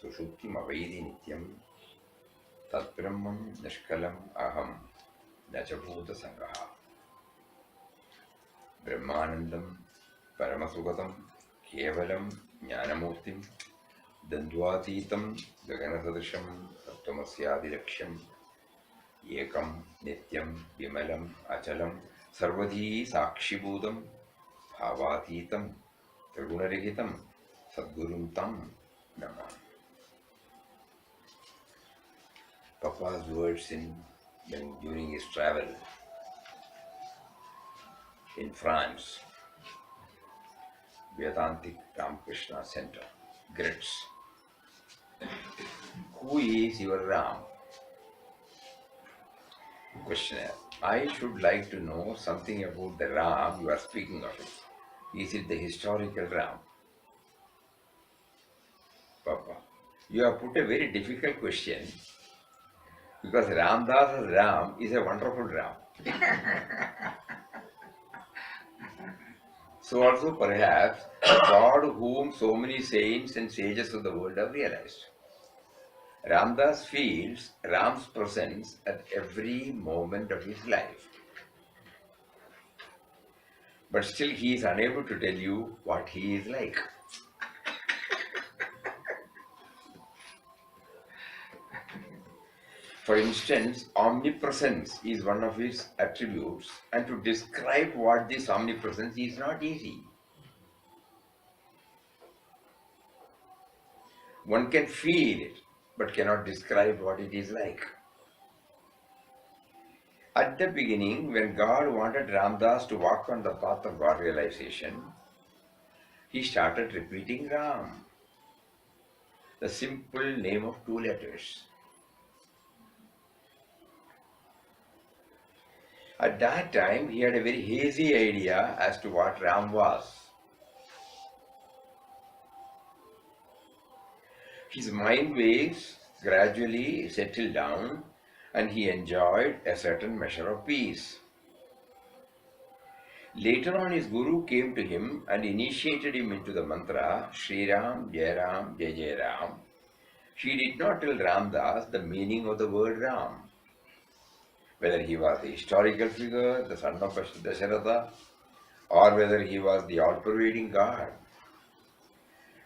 sushupti mavaidi nityam tadbrahmam nishkalam aham nachabhuta sangaha brahmanandam paramasugatam kevalam jnanamurtim dandvatitam gaganasadrisham tattvamasyadiraksham ekam nityam vimalam achalam sarvadhi sakshibhudam bhavatitam trigunarahitam sadgurum tam namah. Papa's words during his travel in France, Vedantic Ramakrishna Center, Grits. Who is your Ram? Questioner. I should like to know something about the Ram you are speaking of it. Is it the historical Ram? Papa. You have put a very difficult question because Ramdas' Ram is a wonderful Ram. So also perhaps God whom so many saints and sages of the world have realized. Ramdas feels Ram's presence at every moment of his life. But still he is unable to tell you what he is like. For instance, omnipresence is one of his attributes, and to describe what this omnipresence is not easy. One can feel it, but cannot describe what it is like. At the beginning, when God wanted Ramdas to walk on the path of God realization, he started repeating Ram, the simple name of 2 letters. At that time, he had a very hazy idea as to what Ram was. His mind waves gradually settled down and he enjoyed a certain measure of peace. Later on, his guru came to him and initiated him into the mantra Shri Ram, Jai Ram, Jai Jai Ram. He did not tell Ramdas the meaning of the word Ram, whether he was the historical figure, the son of Dasharatha, or whether he was the all-pervading God.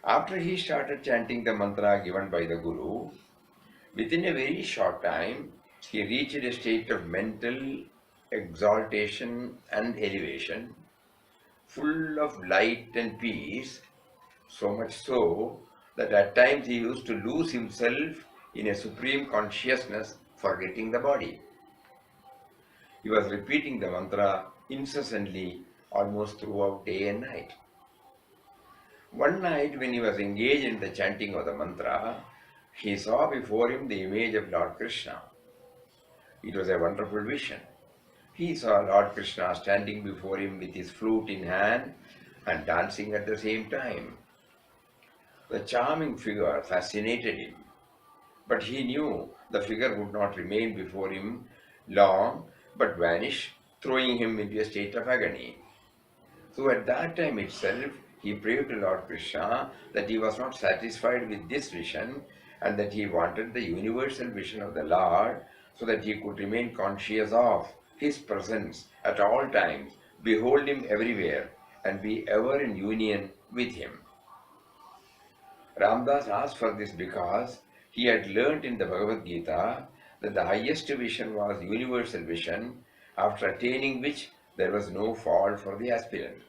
After he started chanting the mantra given by the Guru, within a very short time, he reached a state of mental exaltation and elevation, full of light and peace, so much so that at times he used to lose himself in a supreme consciousness, forgetting the body. He was repeating the mantra incessantly, almost throughout day and night. One night, when he was engaged in the chanting of the mantra, he saw before him the image of Lord Krishna. It was a wonderful vision. He saw Lord Krishna standing before him with his flute in hand and dancing at the same time. The charming figure fascinated him, but he knew the figure would not remain before him long but vanish, throwing him into a state of agony. So at that time itself, he prayed to Lord Krishna that he was not satisfied with this vision and that he wanted the universal vision of the Lord so that he could remain conscious of his presence at all times, behold him everywhere, and be ever in union with him. Ramdas asked for this because he had learnt in the Bhagavad Gita that the highest vision was universal vision, after attaining which there was no fall for the aspirant.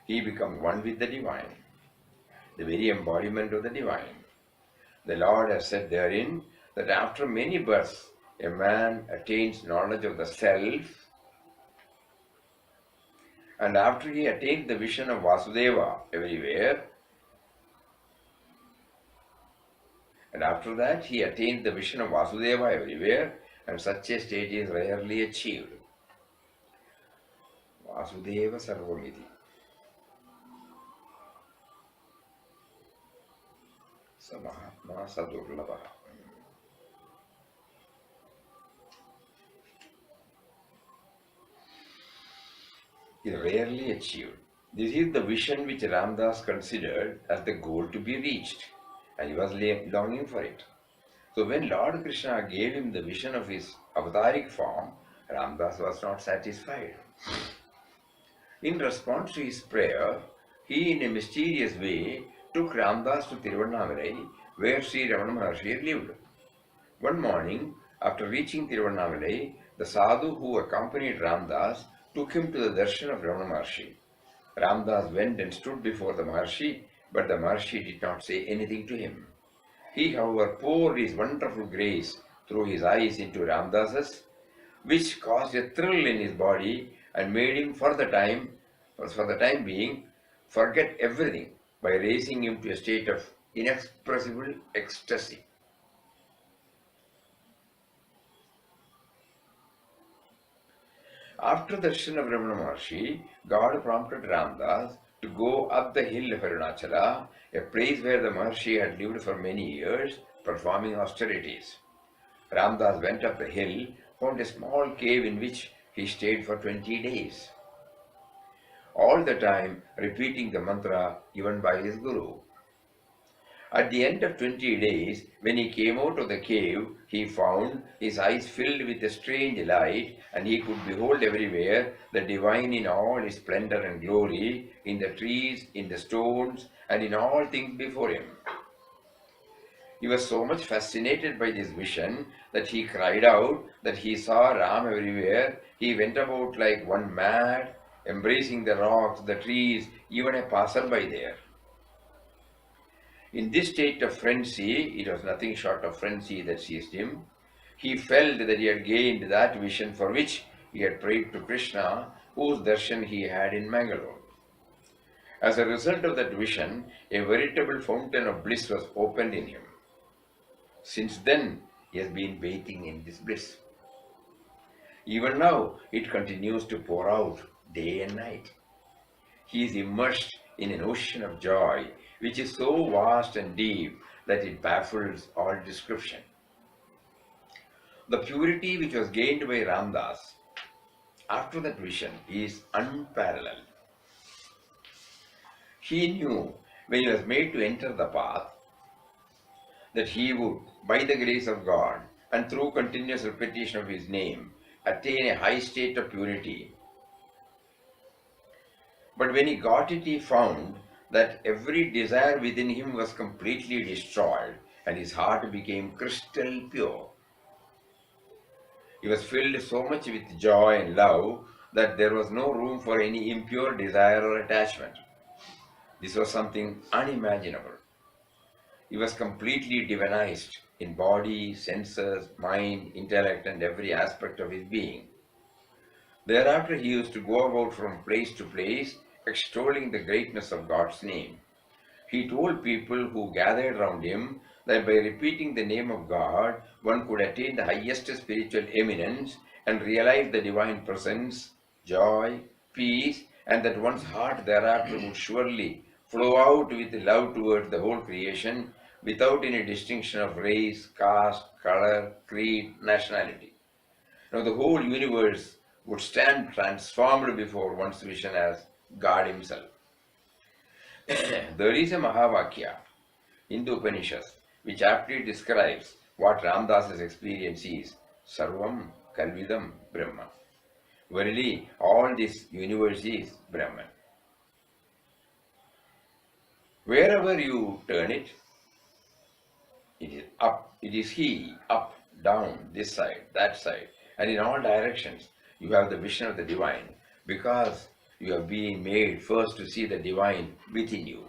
He becomes one with the divine, the very embodiment of the divine. The Lord has said therein that after many births, a man attains knowledge of the self, and after he attains the vision of Vasudeva everywhere, and after that he attains the vision of Vasudeva everywhere, and such a state is rarely achieved. Vasudeva Sarvamiti. Samahatma Sadurlabha. Is rarely achieved. This is the vision which Ramdas considered as the goal to be reached, and he was longing for it. So when Lord Krishna gave him the vision of his avataric form, Ramdas was not satisfied. In response to his prayer, he in a mysterious way took Ramdas to Tiruvannamalai, where Sri Ramana Maharshi lived. One morning, after reaching Tiruvannamalai, the sadhu who accompanied Ramdas took him to the darshan of Ramana Maharshi. Ramdas went and stood before the Maharshi, but the Maharshi did not say anything to him. He, however, poured his wonderful grace through his eyes into Ramdas's, which caused a thrill in his body and made him for the time being, forget everything by raising him to a state of inexpressible ecstasy. After the darshan of Ramana Maharshi, God prompted Ramdas to go up the hill of Arunachala, a place where the Maharshi had lived for many years, performing austerities. Ramdas went up the hill, found a small cave in which he stayed for 20 days, all the time repeating the mantra given by his Guru. At the end of 20 days, when he came out of the cave, he found his eyes filled with a strange light, and he could behold everywhere the divine in all his splendor and glory, in the trees, in the stones, and in all things before him. He was so much fascinated by this vision that he cried out that he saw Ram everywhere. He went about like one mad, embracing the rocks, the trees, even a passerby there. In this state of frenzy, it was nothing short of frenzy that seized him. He felt that he had gained that vision for which he had prayed to Krishna, whose darshan he had in Mangalore. As a result of that vision, a veritable fountain of bliss was opened in him. Since then, he has been bathing in this bliss. Even now, it continues to pour out day and night. He is immersed in an ocean of joy, which is so vast and deep that it baffles all description. The purity which was gained by Ramdas after that vision is unparalleled. He knew when he was made to enter the path that he would, by the grace of God and through continuous repetition of his name, attain a high state of purity. But when he got it, he found that every desire within him was completely destroyed and his heart became crystal pure. He was filled so much with joy and love that there was no room for any impure desire or attachment. This was something unimaginable. He was completely divinized in body, senses, mind, intellect, and every aspect of his being. Thereafter he used to go about from place to place, extolling the greatness of God's name. He told people who gathered round him that by repeating the name of God, one could attain the highest spiritual eminence and realize the divine presence, joy, peace, and that one's heart thereafter would surely flow out with love towards the whole creation without any distinction of race, caste, color, creed, nationality. Now the whole universe would stand transformed before one's vision as God Himself. There is a Mahavakya in the Upanishads which aptly describes what Ramdas's experience is. Sarvam Kalvidam Brahma. Verily, all this universe is Brahman. Wherever you turn it, it is up, it is He, up, down, this side, that side, and in all directions you have the vision of the divine, because you have been made first to see the divine within you.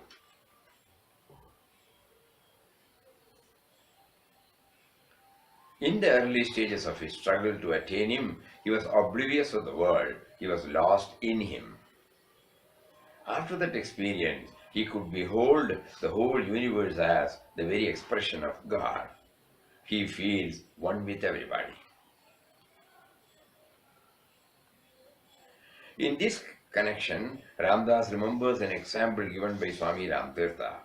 In the early stages of his struggle to attain him, he was oblivious of the world, he was lost in him. After that experience, he could behold the whole universe as the very expression of God. He feels one with everybody. In this connection, Ramdas remembers an example given by Swami Ramtirtha.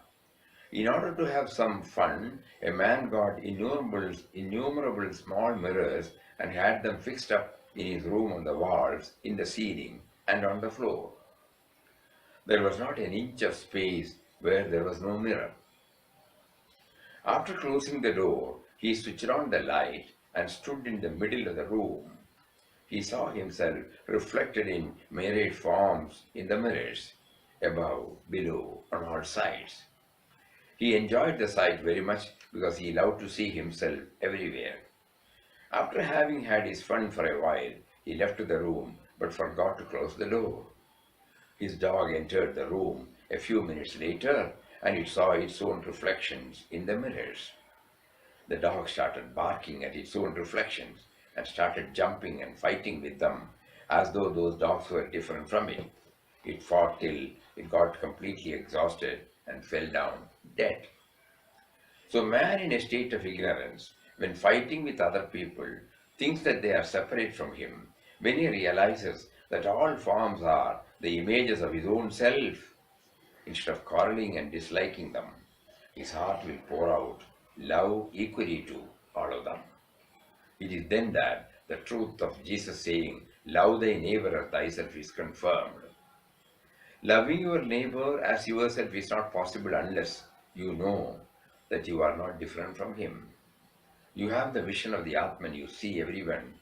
In order to have some fun, a man got innumerable small mirrors and had them fixed up in his room on the walls, in the ceiling, and on the floor. There was not an inch of space where there was no mirror. After closing the door, he switched on the light and stood in the middle of the room. He saw himself reflected in myriad forms in the mirrors, above, below, on all sides. He enjoyed the sight very much because he loved to see himself everywhere. After having had his fun for a while, he left the room but forgot to close the door. His dog entered the room a few minutes later and it saw its own reflections in the mirrors. The dog started barking at its own reflections and started jumping and fighting with them as though those dogs were different from it. It fought till it got completely exhausted and fell down dead. So, man in a state of ignorance, when fighting with other people, thinks that they are separate from him. When he realizes that all forms are the images of his own self, instead of quarreling and disliking them, his heart will pour out love equally to all of them. It is then that the truth of Jesus saying, "Love thy neighbor as thyself" is confirmed. Loving your neighbor as yourself is not possible unless you know that you are not different from him. You have the vision of the Atman, you see everyone.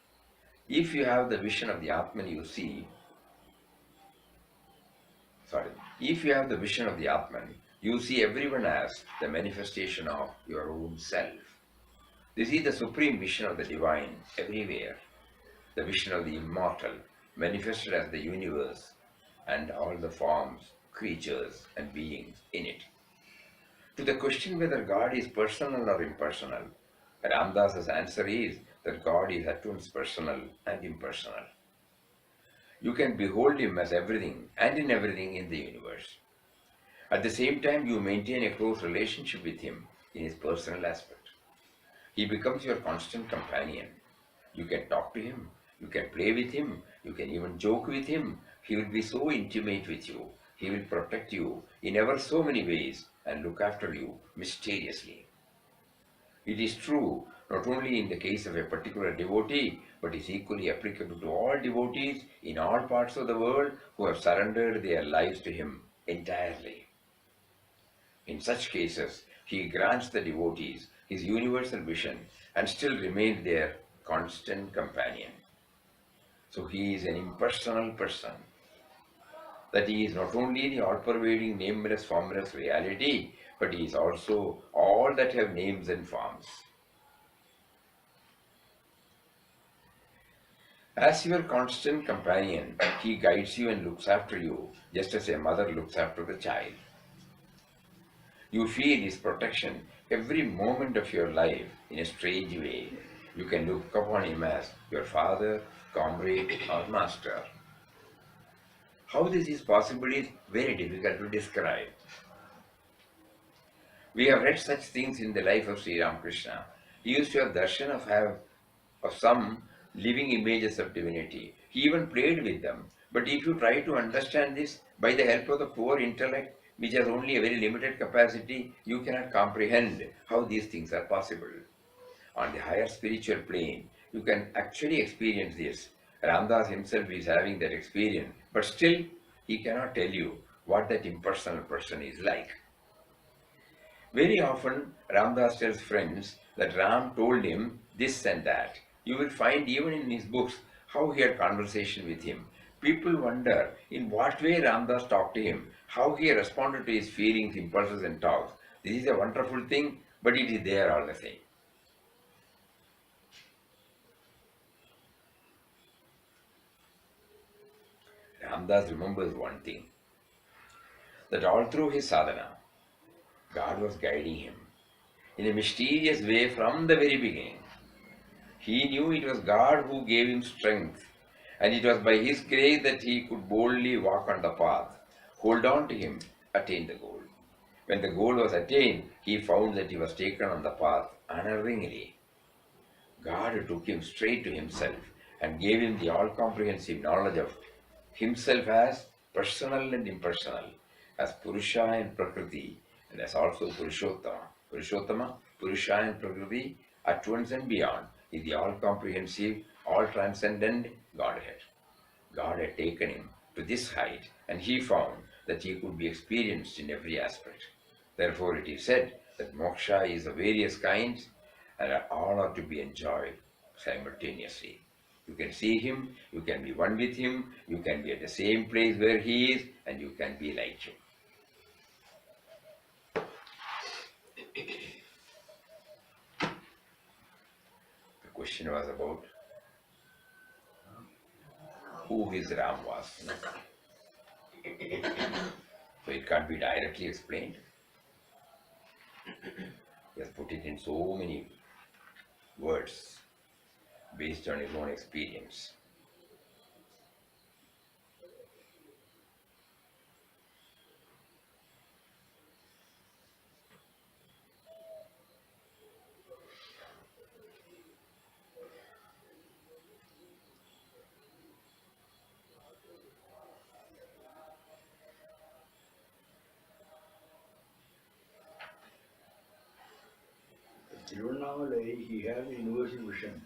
If you have the vision of the Atman, sorry, if you have the vision of the Atman, you see everyone as the manifestation of your own self. This is the supreme vision of the divine everywhere, the vision of the immortal, manifested as the universe and all the forms, creatures, and beings in it. To the question whether God is personal or impersonal, Ramdas's answer is that God is at once personal and impersonal. You can behold him as everything and in everything in the universe. At the same time, you maintain a close relationship with him in his personal aspect. He becomes your constant companion. You can talk to him, you can play with him, you can even joke with him. He will be so intimate with you. He will protect you in ever so many ways and look after you mysteriously. It is true not only in the case of a particular devotee, but is equally applicable to all devotees in all parts of the world who have surrendered their lives to him entirely. In such cases, he grants the devotees his universal vision and still remains their constant companion. So he is an impersonal person. That he is not only the all-pervading nameless, formless reality, but he is also all that have names and forms. As your constant companion, he guides you and looks after you, just as a mother looks after the child. You feel his protection every moment of your life in a strange way. You can look upon him as your father, comrade, or master. How this is possible is very difficult to describe. We have read such things in the life of Sri Ramakrishna. He used to have darshan of some living images of divinity. He even played with them. But if you try to understand this by the help of the poor intellect, which has only a very limited capacity, you cannot comprehend how these things are possible. On the higher spiritual plane, you can actually experience this. Ramdas himself is having that experience, but still he cannot tell you what that impersonal person is like. Very often, Ramdas tells friends that Ram told him this and that. You will find even in his books how he had conversation with him. People wonder in what way Ramdas talked to him, how he responded to his feelings, impulses, and talks. This is a wonderful thing, but it is there all the same. Ramdas remembers one thing, that all through his sadhana, God was guiding him in a mysterious way from the very beginning. He knew it was God who gave him strength, and it was by his grace that he could boldly walk on the path, hold on to him, attain the goal. When the goal was attained, he found that he was taken on the path unerringly. God took him straight to himself and gave him the all comprehensive knowledge of himself as personal and impersonal, as Purusha and Prakriti, and as also Purushottama. Purushottama, Purusha and Prakriti, at once and beyond, is the all comprehensive, all transcendent Godhead. God had taken him to this height, and he found that he could be experienced in every aspect. Therefore, it is said That moksha is of various kinds and all are to be enjoyed simultaneously. You can see him, you can be one with him, you can be at the same place where he is, and you can be like him. The question was about who his Ram was. So it can't be directly explained. He has put it in so many words based on his own experience. Tiruvannamalai, he had the universal vision.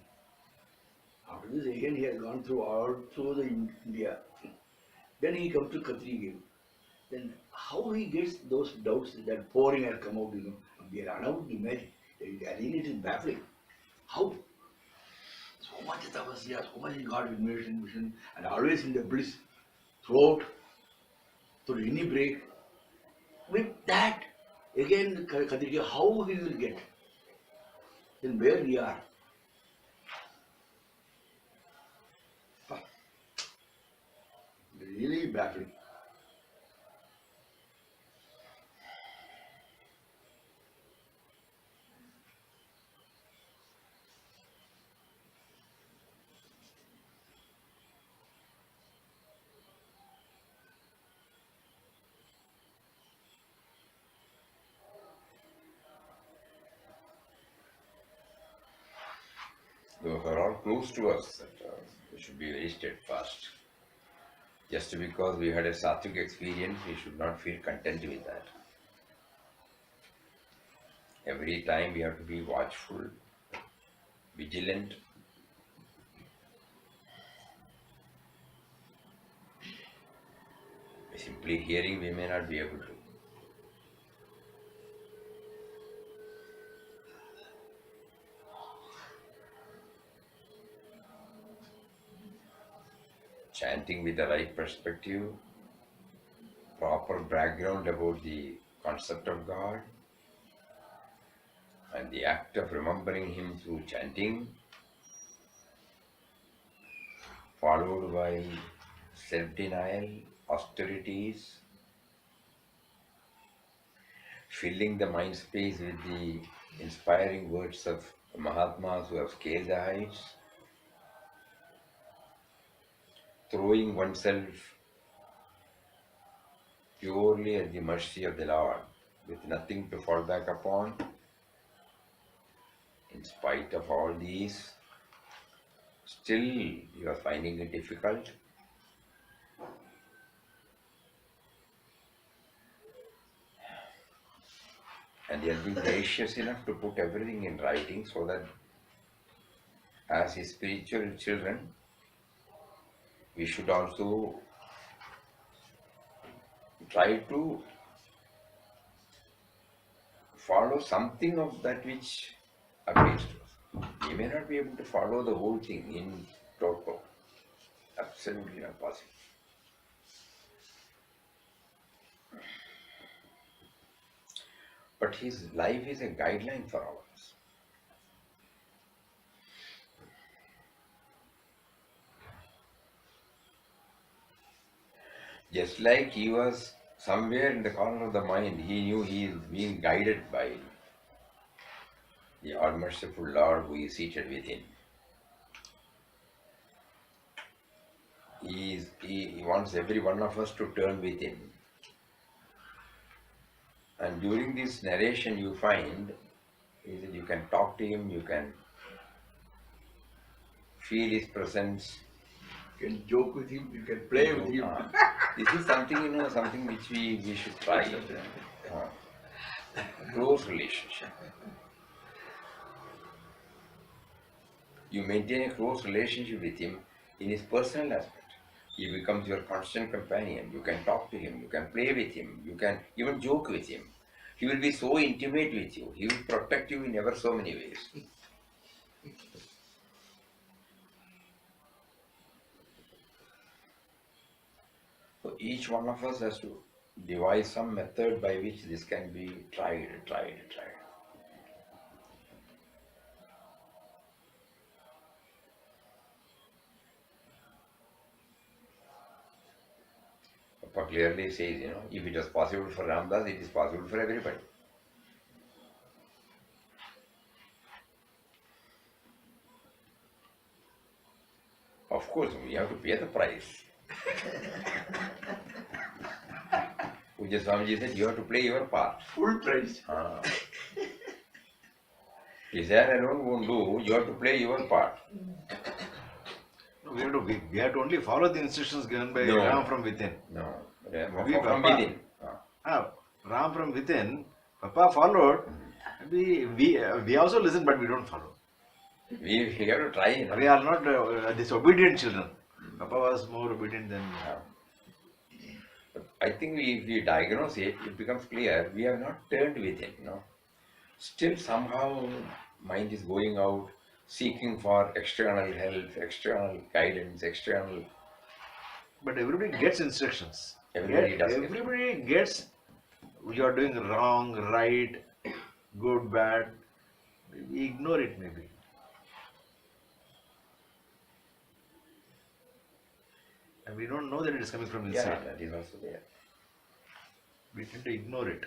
After this, again, he has gone through all through the India. Then he comes to Kathri. Then how he gets those doubts that pouring has come out, we are unable to imagine. Really, it is baffling. How? So much tapasya, so much he got illumination, vision, and always in the bliss throughout, through any break. With that, again, Kathri, how he will get? Then where we are? Really baffling. Those are all clues to us that we should be very steadfast. Just because we had a sattvic experience, we should not feel content with that. Every time we have to be watchful, vigilant. Simply hearing, we may not be able to. Chanting with the right perspective, proper background about the concept of God, and the act of remembering Him through chanting, followed by self-denial, austerities, filling the mind space with the inspiring words of Mahatmas who have scaled the heights, throwing oneself purely at the mercy of the Lord, with nothing to fall back upon. In spite of all these, still you are finding it difficult. And you have been gracious enough to put everything in writing so that as his spiritual children, we should also try to follow something of that which appeals to us. We may not be able to follow the whole thing in total. Absolutely not possible. But his life is a guideline for all of us. Just like he was somewhere in the corner of the mind, he knew he is being guided by the all merciful Lord who is seated within. He wants every one of us to turn within. And during this narration, you find is that you can talk to him, you can feel his presence. You can joke with him, you can play with him. This is something, something which we should try. Close relationship. You maintain a close relationship with him in his personal aspect. He becomes your constant companion. You can talk to him, you can play with him, you can even joke with him. He will be so intimate with you. He will protect you in ever so many ways. So each one of us has to devise some method by which this can be tried. Papa clearly says, if it was possible for Ramdas, it is possible for everybody. Of course, we have to pay the price. Puja Swamiji said, you have to play your part. Full price. Desire alone won't do, you have to play your part. No, we have to only follow the instructions given by No. Ram from within. No, Maybe from Papa- within. Ram from within, Papa followed. We also listen, but we don't follow. We have to try. We are not disobedient children. Papa was more obedient than. But I think if we diagnose it, it becomes clear we have not turned within. Still somehow mind is going out, seeking for external help, external guidance, external. But everybody gets instructions. Everybody does get. Everybody gets. You are doing wrong, right, good, bad. We ignore it maybe. And we don't know that it is coming from Yeah, inside. that is also there. We tend to ignore it.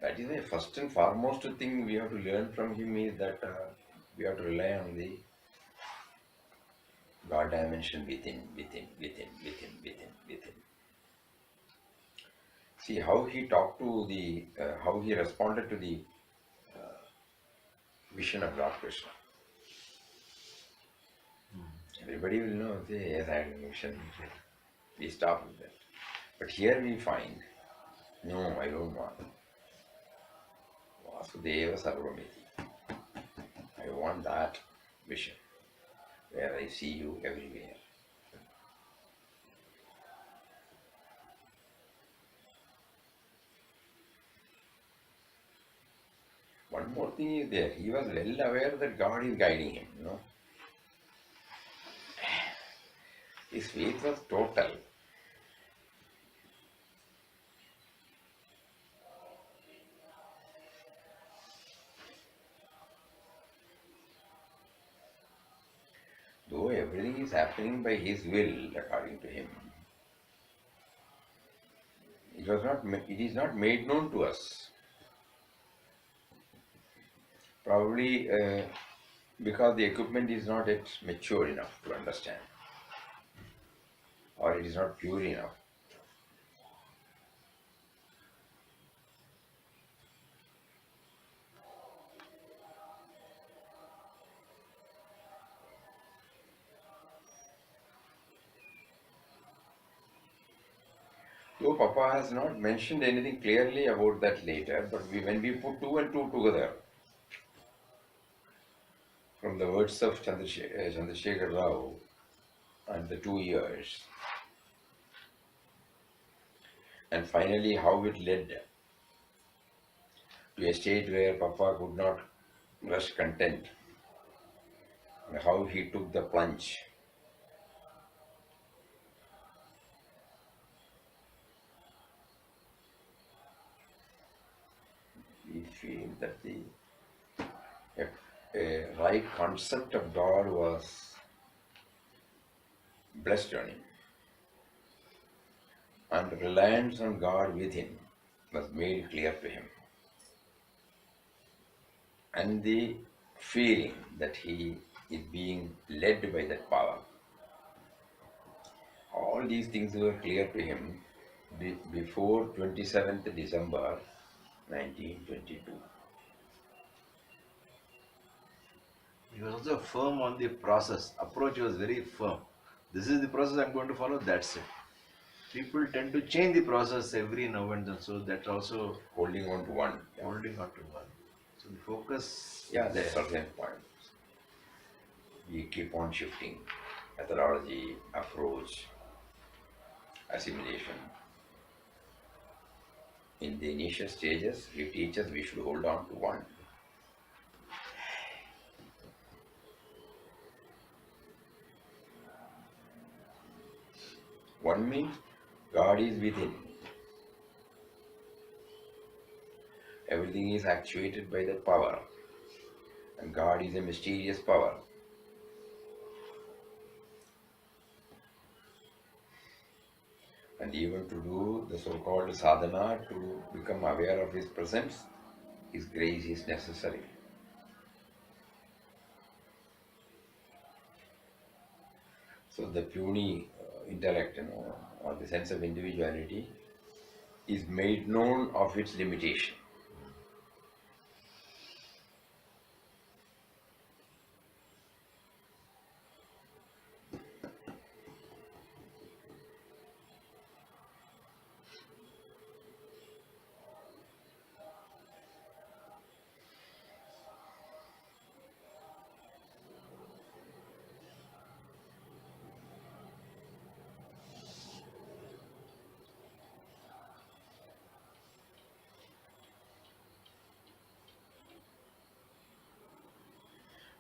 That is the first and foremost thing we have to learn from him is that we have to rely on the God dimension within. See how he talked to how he responded to the vision of Lord Krishna. Everybody will know, say, yes, I had a vision. We stop with that. But here we find, no, I don't want. Vasudeva Sarvamiti. I want that vision where I see you everywhere. One more thing is there. He was well aware that God is guiding him, His faith was total. Though everything is happening by his will, according to him, it is not made known to us. Probably because the equipment is not yet mature enough to understand, or it is not pure enough. Though Papa has not mentioned anything clearly about that later, but when we put two and two together, from the words of Chandrasekhar Rao and the 2 years, and finally how it led to a state where Papa could not rest content, and how he took the plunge. We feel that a right concept of God was blessed on him, and reliance on God with him was made clear to him. And the feeling that he is being led by that power. All these things were clear to him before 27th December 1922. He was also firm on the process. Approach was very firm. This is the process I'm going to follow, that's it. People tend to change the process every now and then, so that's also Holding on to one. holding on to one. So the focus Yeah, is that's there. certain point. We keep on shifting. Methodology, approach, assimilation. In the initial stages, he teaches we should hold on to one. One means God is within. Everything is actuated by that power. And God is a mysterious power. And even to do the so-called sadhana, to become aware of His presence, His grace is necessary. So the puny intellect, or the sense of individuality, is made known of its limitation.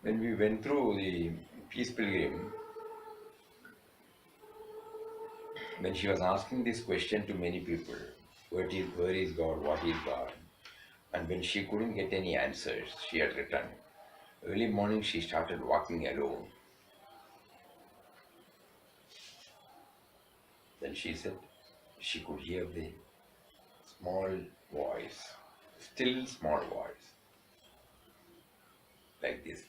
When we went through the peace pilgrim, when she was asking this question to many people, where is God, what is God? And when she couldn't get any answers, she had returned. Early morning she started walking alone. Then she said she could hear the small voice, still small voice, like this.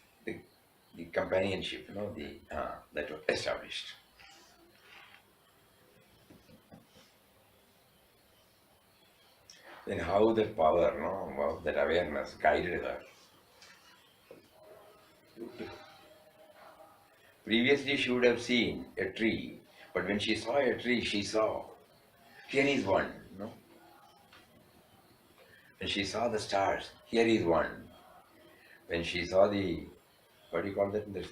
The companionship, that was established. Then how that power, how that awareness guided her. Previously she would have seen a tree, but when she saw a tree, she saw, here is one. When she saw the stars, here is one. When she saw the, what do you call that, the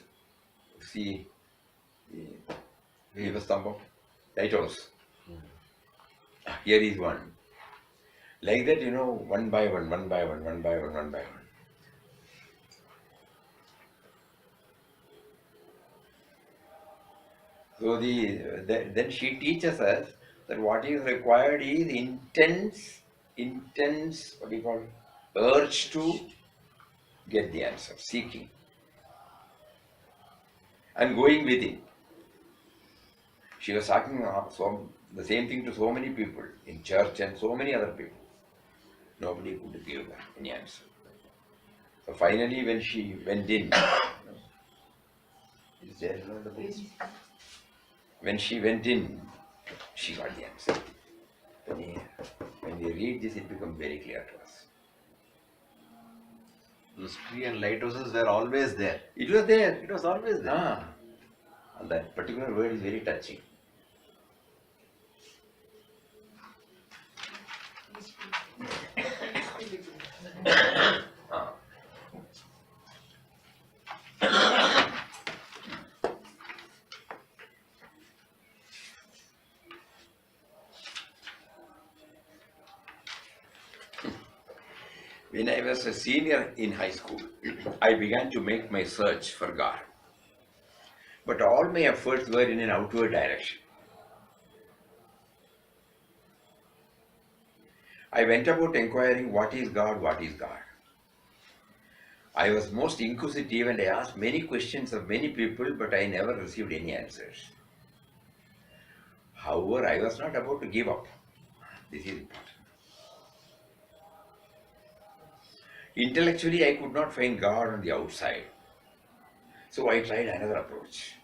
sea, the Devastambam, lighthouse, here is one. Like that, one by one, one by one, one by one, one by one. So then she teaches us that what is required is intense, what do you call it, urge to get the answer, seeking, and going within. She was talking the same thing to so many people in church and so many other people. Nobody could give her any answer. So finally, when she went in, is there another book? When she went in, she got the answer. When we read this, it becomes very clear to us. Those tree and lighthouses were always there. It was there. It was always there. And that particular word is very touching. Ah. When I was a senior in high school, I began to make my search for God. But all my efforts were in an outward direction. I went about inquiring what is God, what is God. I was most inquisitive and I asked many questions of many people, but I never received any answers. However, I was not about to give up. This is important. Intellectually, I could not find God on the outside. So I tried another approach.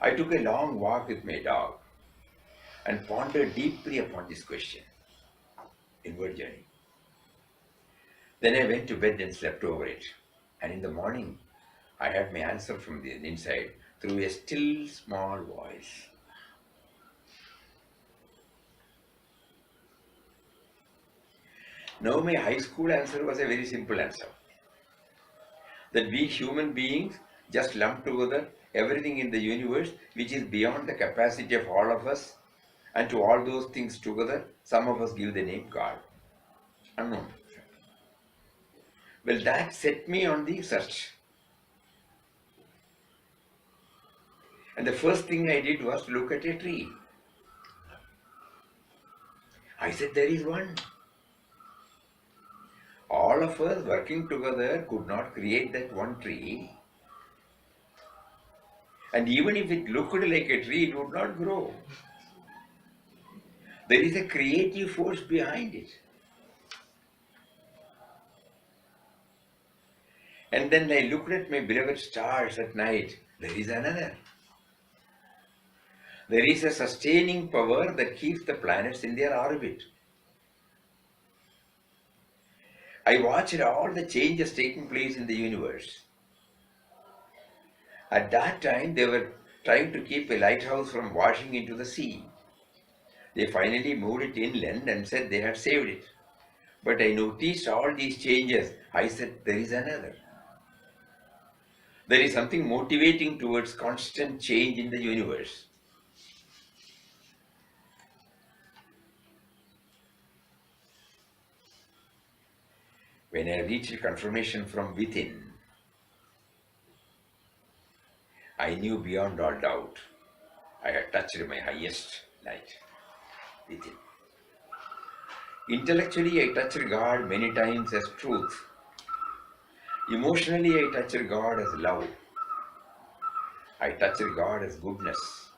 I took a long walk with my dog and pondered deeply upon this question, inward journey. Then I went to bed and slept over it. And in the morning, I had my answer from the inside through a still small voice. Now, my high school answer was a very simple answer, that we human beings just lump together everything in the universe which is beyond the capacity of all of us, and to all those things together, some of us give the name God. Unknown. Well, that set me on the search. And the first thing I did was look at a tree. I said, there is one. All of us working together could not create that one tree. And even if it looked like a tree, it would not grow. There is a creative force behind it. And then I looked at my beloved stars at night. There is another. There is a sustaining power that keeps the planets in their orbit. I watched all the changes taking place in the universe. At that time, they were trying to keep a lighthouse from washing into the sea. They finally moved it inland and said they had saved it. But I noticed all these changes. I said, there is another. There is something motivating towards constant change in the universe. When I reached confirmation from within, I knew beyond all doubt I had touched my highest light within. Intellectually, I touched God many times as truth. Emotionally, I touched God as love. I touched God as goodness.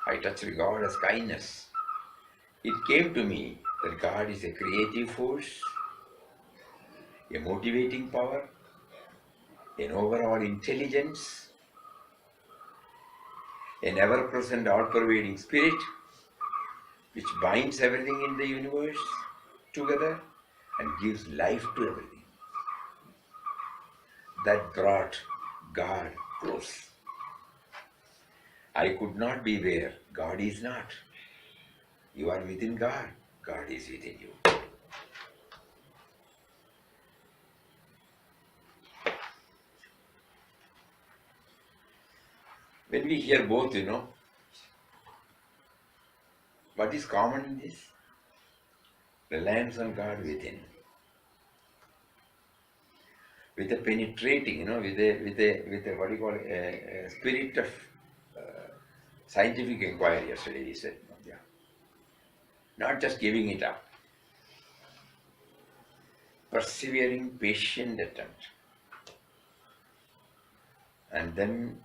I touched God as kindness. It came to me that God is a creative force, a motivating power, an overall intelligence, an ever-present, all-pervading spirit, which binds everything in the universe together and gives life to everything. That brought God close. I could not be where God is not. You are within God. God is within you. When we hear both, what is common in this? Reliance on God within. With a penetrating, with a what do you call it, a spirit of scientific inquiry, yesterday we said. Yeah. Not just giving it up. Persevering, patient attempt. And then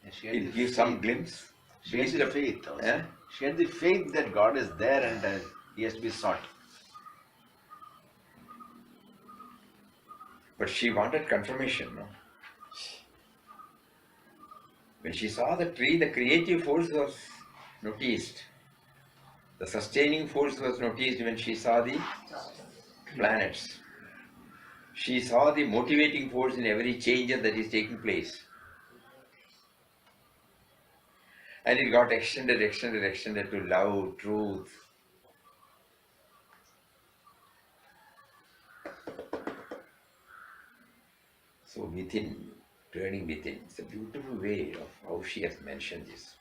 And she had it the gives some faith. glimpse. She has the faith also. Eh? She had the faith that God is there and he has to be sought. But she wanted confirmation. No? When she saw the tree, the creative force was noticed. The sustaining force was noticed when she saw the planets. She saw the motivating force in every change that is taking place. And it got extended to love, truth. So within, turning within, it's a beautiful way of how she has mentioned this.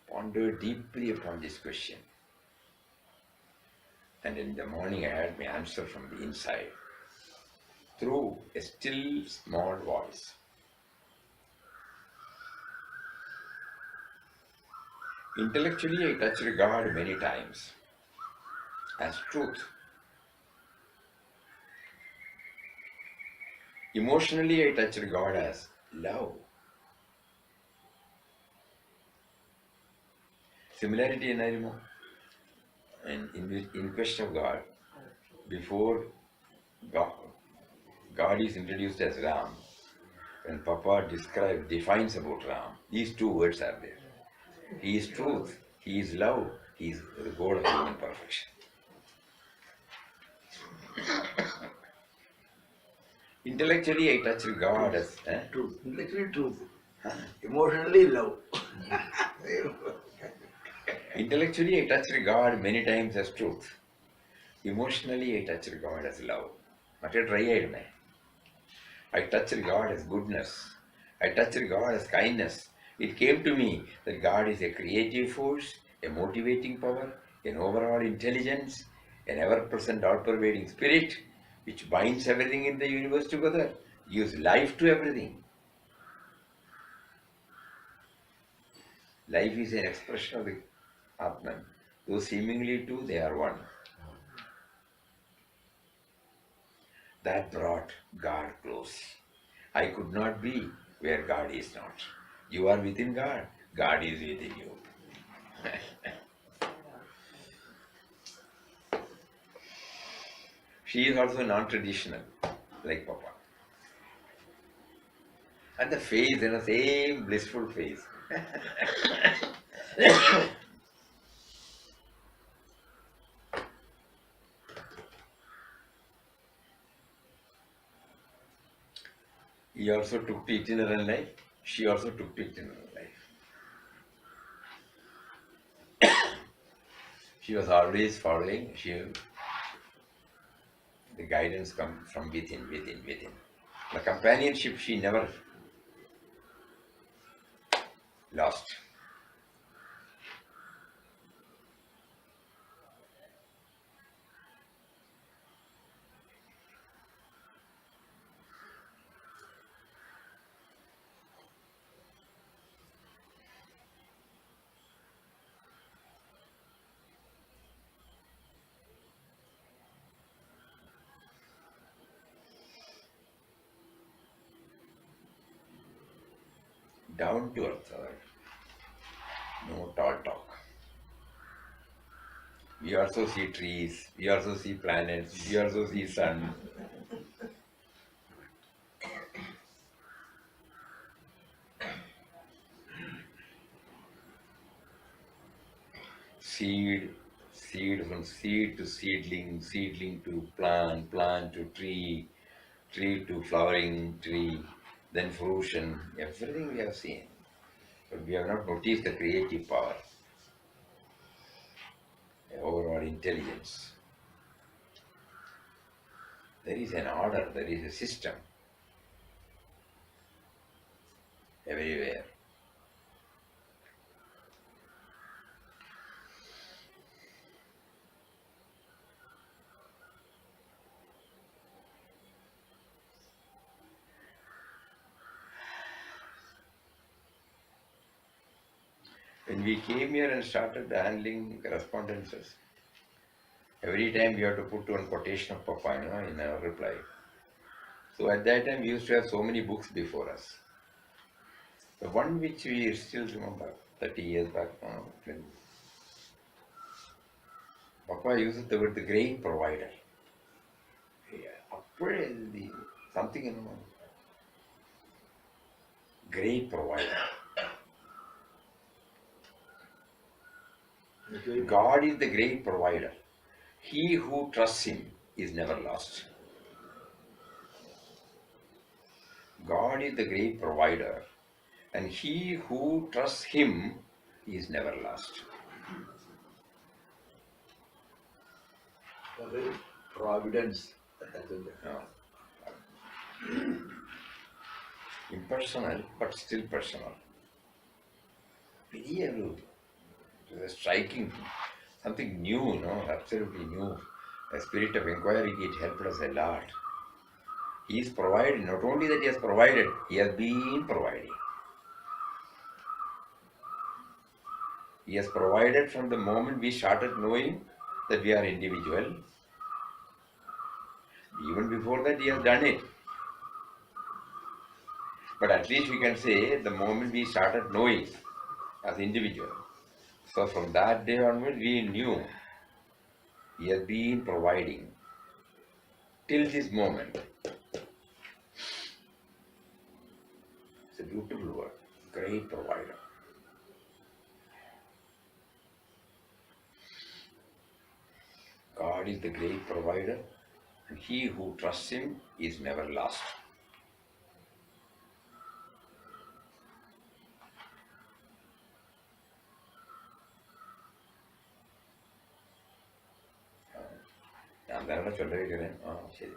Ponder deeply upon this question. And in the morning I had my answer from the inside through a still small voice. Intellectually I touched God many times as truth. Emotionally I touched God as love. Similarity in Arimo, and in Quest of God, before God, God is introduced as Ram, when Papa defines about Ram, these two words are there. He is truth, he is love, he is the goal of human perfection. Intellectually, I touch God as Truth. Intellectually truth. Emotionally love. intellectually I touch God many times as truth. Emotionally, I touch God as love. But I try I touch God as goodness. I touch God as kindness. It came to me that God is a creative force, a motivating power, an overall intelligence, an ever-present, all-pervading spirit, which binds everything in the universe together, gives life to everything. Life is an expression of the Atman. Though seemingly two, they are one. That brought God close. I could not be where God is not. You are within God, God is within you. She is also non-traditional, like Papa. And the face, same blissful face. He also took to itinerant life. She also took to itinerant life. She was always following. The guidance comes from within. The companionship she never lost. Down to earth, no tall talk. We also see trees, we also see planets, we also see sun. Seed, seed from seed to seedling, seedling to plant, plant to tree, tree to flowering tree, then fruition. Everything we have seen. But we have not noticed the creative power, the overall intelligence. There is an order, there is a system everywhere. When we came here and started handling correspondences, every time we have to put one quotation of Papa, in our reply. So at that time we used to have so many books before us. The one which we still remember, 30 years back, when Papa uses the word the great provider. Something, great provider. God is the great provider. He who trusts him is never lost. God is the great provider, and he who trusts him is never lost. Providence. No. Impersonal, but still personal. Very striking, something new, absolutely new. A spirit of inquiry, it helped us a lot. He is provided, not only that he has provided, he has been providing. He has provided from the moment we started knowing that we are individual. Even before that, he has done it. But at least we can say the moment we started knowing as individual. So from that day onward, we knew he has been providing till this moment. It's a beautiful word, great provider. God is the great provider, and he who trusts him is never lost. நான் தானே சொல்ல வைக்கிறேன் சரி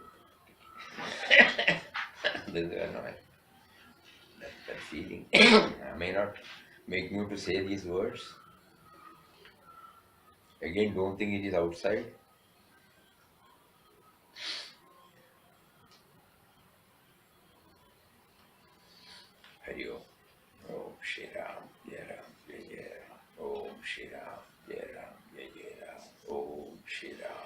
that feeling I may not make you to say these words. Again, don't think it is outside. Hari Om. Om Shri Ram, Jai Ram, Jai Jai Ram. Om Shri Ram, Jai Ram, Jai Jai Ram. Om Shri Ram.